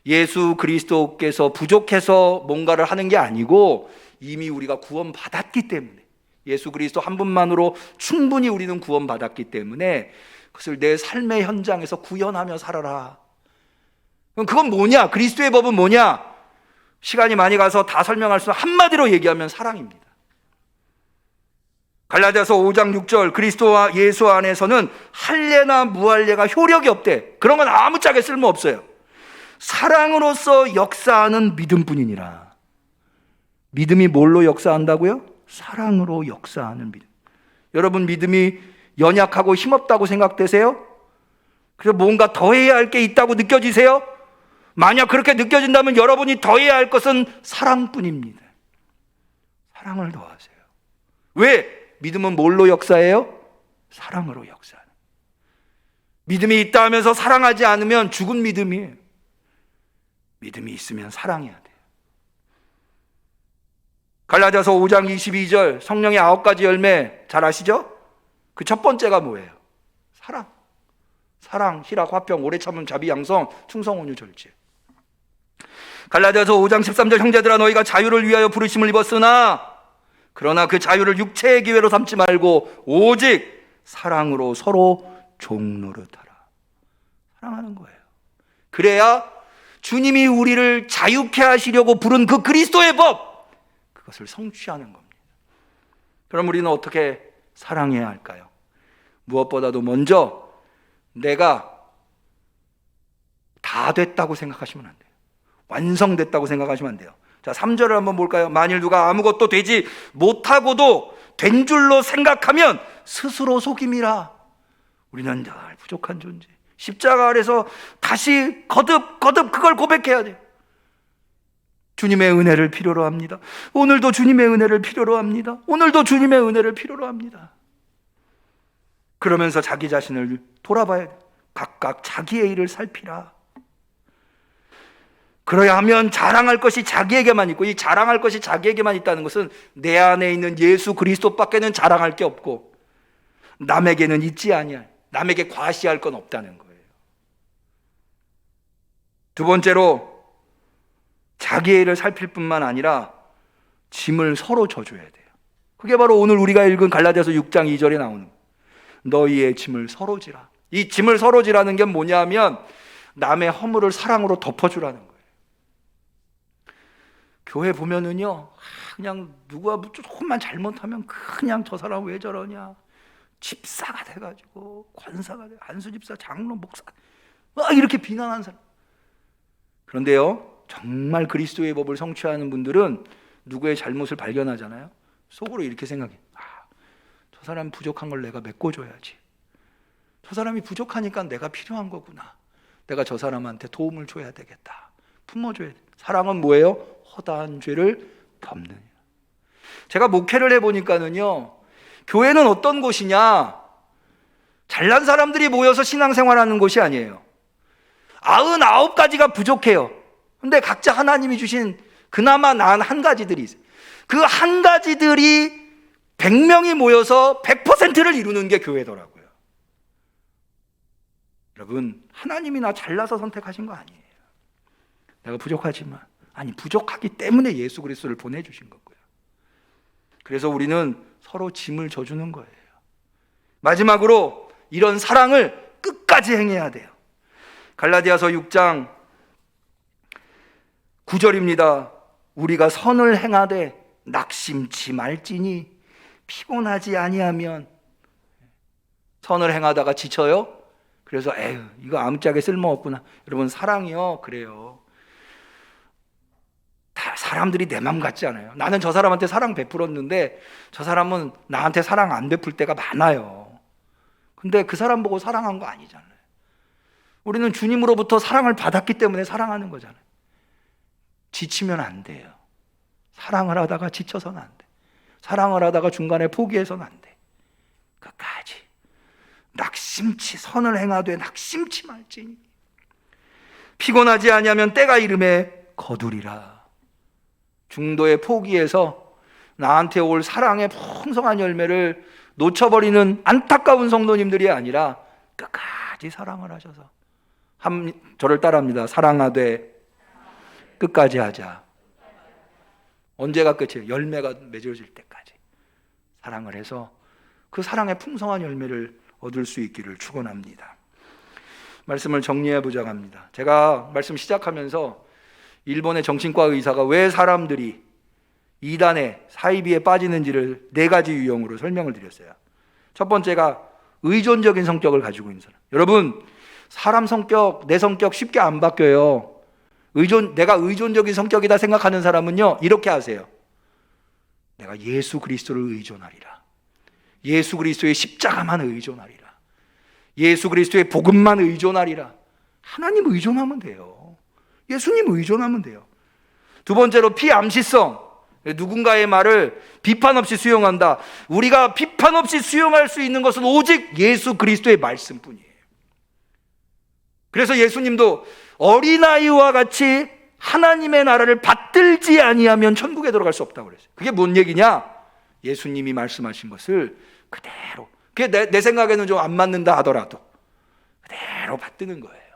예수 그리스도께서 부족해서 뭔가를 하는 게 아니고 이미 우리가 구원받았기 때문에, 예수 그리스도 한 분만으로 충분히 우리는 구원받았기 때문에 그것을 내 삶의 현장에서 구현하며 살아라. 그럼 그건 뭐냐? 그리스도의 법은 뭐냐? 시간이 많이 가서 다 설명할 수, 한마디로 얘기하면 사랑입니다. 갈라디아서 5장 6절, 그리스도와 예수 안에서는 할례나 무할례가 효력이 없대. 그런 건 아무짝에 쓸모없어요. 사랑으로서 역사하는 믿음뿐이니라. 믿음이 뭘로 역사한다고요? 사랑으로 역사하는 믿음. 여러분, 믿음이 연약하고 힘없다고 생각되세요? 그래서 뭔가 더해야 할 게 있다고 느껴지세요? 만약 그렇게 느껴진다면 여러분이 더해야 할 것은 사랑뿐입니다. 사랑을 더하세요. 왜? 믿음은 뭘로 역사해요? 사랑으로 역사하는. 믿음이 있다 하면서 사랑하지 않으면 죽은 믿음이에요. 믿음이 있으면 사랑해야 돼요. 갈라디아서 5장 22절, 성령의 9가지 열매 잘 아시죠? 그 첫 번째가 뭐예요? 사랑. 사랑, 희락, 화평, 오래 참음, 자비, 양성, 충성, 온유, 절제. 갈라디아서 5장 13절, 형제들아 너희가 자유를 위하여 부르심을 입었으나 그러나 그 자유를 육체의 기회로 삼지 말고 오직 사랑으로 서로 종노릇하라. 사랑하는 거예요. 그래야 주님이 우리를 자유케 하시려고 부른 그 그리스도의 법, 그것을 성취하는 겁니다. 그럼 우리는 어떻게 사랑해야 할까요? 무엇보다도 먼저 내가 다 됐다고 생각하시면 안 돼요. 완성됐다고 생각하시면 안 돼요. 자, 3절을 한번 볼까요? 만일 누가 아무것도 되지 못하고도 된 줄로 생각하면 스스로 속임이라. 우리는 늘 부족한 존재. 십자가 아래서 다시 거듭 그걸 고백해야 돼요. 주님의 은혜를 필요로 합니다. 오늘도 주님의 은혜를 필요로 합니다. 오늘도 주님의 은혜를 필요로 합니다. 그러면서 자기 자신을 돌아봐야 돼요. 각각 자기의 일을 살피라. 그래야 하면 자랑할 것이 자기에게만 있고, 이 자랑할 것이 자기에게만 있다는 것은 내 안에 있는 예수 그리스도밖에는 자랑할 게 없고 남에게는 있지 아니할, 남에게 과시할 건 없다는 거예요. 두 번째로 자기의 일을 살필 뿐만 아니라 짐을 서로 져줘야 돼요. 그게 바로 오늘 우리가 읽은 갈라디아서 6장 2절에 나오는 너희의 짐을 서로 지라. 이 짐을 서로 지라는 게 뭐냐면 남의 허물을 사랑으로 덮어주라는 거예요. 교회 보면은요, 그냥 누가 조금만 잘못하면 그냥 저 사람 왜 저러냐, 집사가 돼가지고 권사가 돼, 한수 집사, 장로, 목사 막 이렇게 비난하는 사람. 그런데요, 정말 그리스도의 법을 성취하는 분들은 누구의 잘못을 발견하잖아요. 속으로 이렇게 생각해. 저 사람 부족한 걸 내가 메꿔줘야지. 저 사람이 부족하니까 내가 필요한 거구나. 내가 저 사람한테 도움을 줘야 되겠다. 품어줘야 돼. 사랑은 뭐예요? 허다한 죄를 덮느니라. 제가 목회를 해보니까는요, 교회는 어떤 곳이냐? 잘난 사람들이 모여서 신앙생활하는 곳이 아니에요. 99가지가 부족해요. 근데 각자 하나님이 주신 그나마 나은 한 가지들이 있어요. 그 한 가지들이 100명이 모여서 100%를 이루는 게 교회더라고요. 여러분, 하나님이 나 잘나서 선택하신 거 아니에요. 내가 부족하지만, 부족하기 때문에 예수 그리스도를 보내주신 거고요. 그래서 우리는 서로 짐을 져주는 거예요. 마지막으로 이런 사랑을 끝까지 행해야 돼요. 갈라디아서 6장 9절입니다. 우리가 선을 행하되 낙심치 말지니 피곤하지 아니하면. 선을 행하다가 지쳐요? 그래서 이거 아무짝에 쓸모없구나. 여러분, 사랑이요, 그래요. 다 사람들이 내 맘 같지 않아요. 나는 저 사람한테 사랑 베풀었는데 저 사람은 나한테 사랑 안 베풀 때가 많아요. 근데 그 사람 보고 사랑한 거 아니잖아요. 우리는 주님으로부터 사랑을 받았기 때문에 사랑하는 거잖아요. 지치면 안 돼요. 사랑을 하다가 지쳐서는 안 돼. 사랑을 하다가 중간에 포기해서는 안 돼. 끝까지 낙심치, 선을 행하되 낙심치 말지니 피곤하지 아니하면 때가 이름에 거두리라. 중도에 포기해서 나한테 올 사랑의 풍성한 열매를 놓쳐버리는 안타까운 성도님들이 아니라 끝까지 사랑을 하셔서, 저를 따라합니다. 사랑하되 끝까지 하자. 언제가 끝이에요? 열매가 맺어질 때까지 사랑을 해서 그 사랑의 풍성한 열매를 얻을 수 있기를 축원합니다. 말씀을 정리해 보자고 합니다. 제가 말씀 시작하면서 일본의 정신과 의사가 왜 사람들이 이단에 사이비에 빠지는지를 4가지 유형으로 설명을 드렸어요. 첫 번째가 의존적인 성격을 가지고 있는 사람. 여러분, 사람 성격, 내 성격 쉽게 안 바뀌어요. 내가 의존적인 성격이다 생각하는 사람은요, 이렇게 하세요. 내가 예수 그리스도를 의존하리라. 예수 그리스도의 십자가만 의존하리라. 예수 그리스도의 복음만 의존하리라. 하나님 의존하면 돼요. 예수님 의존하면 돼요. 두 번째로 피암시성. 누군가의 말을 비판 없이 수용한다. 우리가 비판 없이 수용할 수 있는 것은 오직 예수 그리스도의 말씀뿐이에요. 그래서 예수님도 어린아이와 같이 하나님의 나라를 받들지 아니하면 천국에 들어갈 수 없다고 그랬어요. 그게 뭔 얘기냐? 예수님이 말씀하신 것을 그대로, 그게 내 생각에는 좀 안 맞는다 하더라도 그대로 받드는 거예요.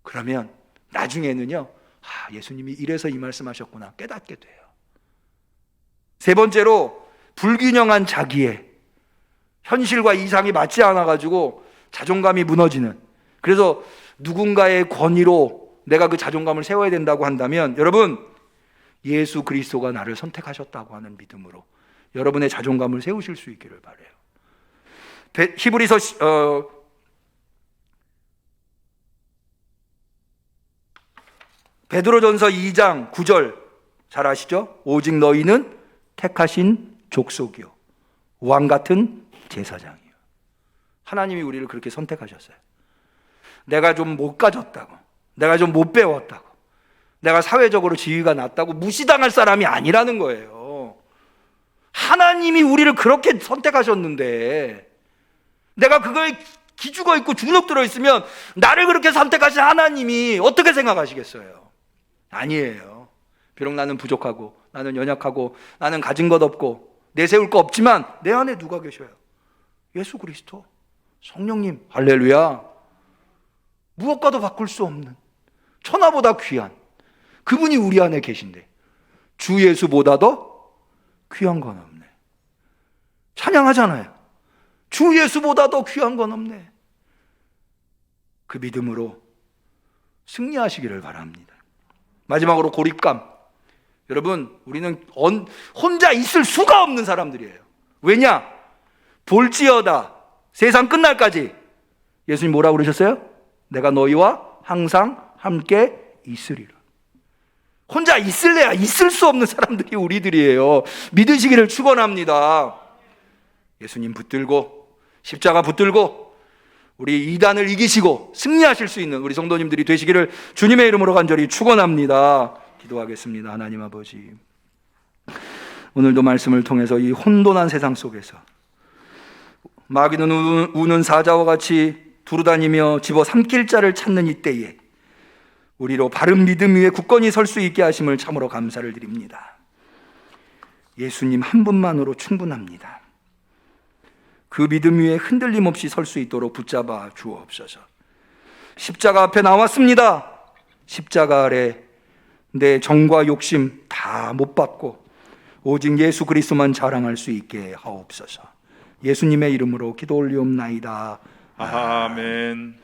그러면 나중에는요, 예수님이 이래서 이 말씀하셨구나 깨닫게 돼요. 세 번째로 불균형한 자기애. 현실과 이상이 맞지 않아가지고 자존감이 무너지는. 그래서 누군가의 권위로 내가 그 자존감을 세워야 된다고 한다면, 여러분, 예수 그리스도가 나를 선택하셨다고 하는 믿음으로 여러분의 자존감을 세우실 수 있기를 바라요. 히브리서 베드로전서 2장 9절 잘 아시죠? 오직 너희는 택하신 족속이요 왕 같은 제사장이요. 하나님이 우리를 그렇게 선택하셨어요. 내가 좀 못 가졌다고, 내가 좀 못 배웠다고, 내가 사회적으로 지위가 낮다고 무시당할 사람이 아니라는 거예요. 하나님이 우리를 그렇게 선택하셨는데 내가 그거에 기죽어 있고 주눅 들어 있으면 나를 그렇게 선택하신 하나님이 어떻게 생각하시겠어요? 아니에요. 비록 나는 부족하고 나는 연약하고 나는 가진 것 없고 내세울 거 없지만 내 안에 누가 계셔요? 예수 그리스도, 성령님. 할렐루야. 무엇과도 바꿀 수 없는 천하보다 귀한 그분이 우리 안에 계신데 주 예수보다도 귀한 건 없네. 찬양하잖아요. 주 예수보다도 귀한 건 없네. 그 믿음으로 승리하시기를 바랍니다. 마지막으로 고립감. 여러분, 우리는 혼자 있을 수가 없는 사람들이에요. 왜냐? 볼지어다 세상 끝날까지. 예수님 뭐라고 그러셨어요? 내가 너희와 항상 함께 있으리라. 혼자 있을래야 있을 수 없는 사람들이 우리들이에요. 믿으시기를 축원합니다. 예수님 붙들고 십자가 붙들고 우리 이단을 이기시고 승리하실 수 있는 우리 성도님들이 되시기를 주님의 이름으로 간절히 축원합니다. 기도하겠습니다. 하나님 아버지, 오늘도 말씀을 통해서 이 혼돈한 세상 속에서 마귀는 우는 사자와 같이 두루다니며 집어삼킬 자를 찾는 이때에 우리로 바른 믿음 위에 굳건히 설 수 있게 하심을 참으로 감사를 드립니다. 예수님 한 분만으로 충분합니다. 그 믿음 위에 흔들림 없이 설 수 있도록 붙잡아 주옵소서. 십자가 앞에 나왔습니다. 십자가 아래 내 정과 욕심 다 못 받고 오직 예수 그리스도만 자랑할 수 있게 하옵소서. 예수님의 이름으로 기도 올리옵나이다. 아멘.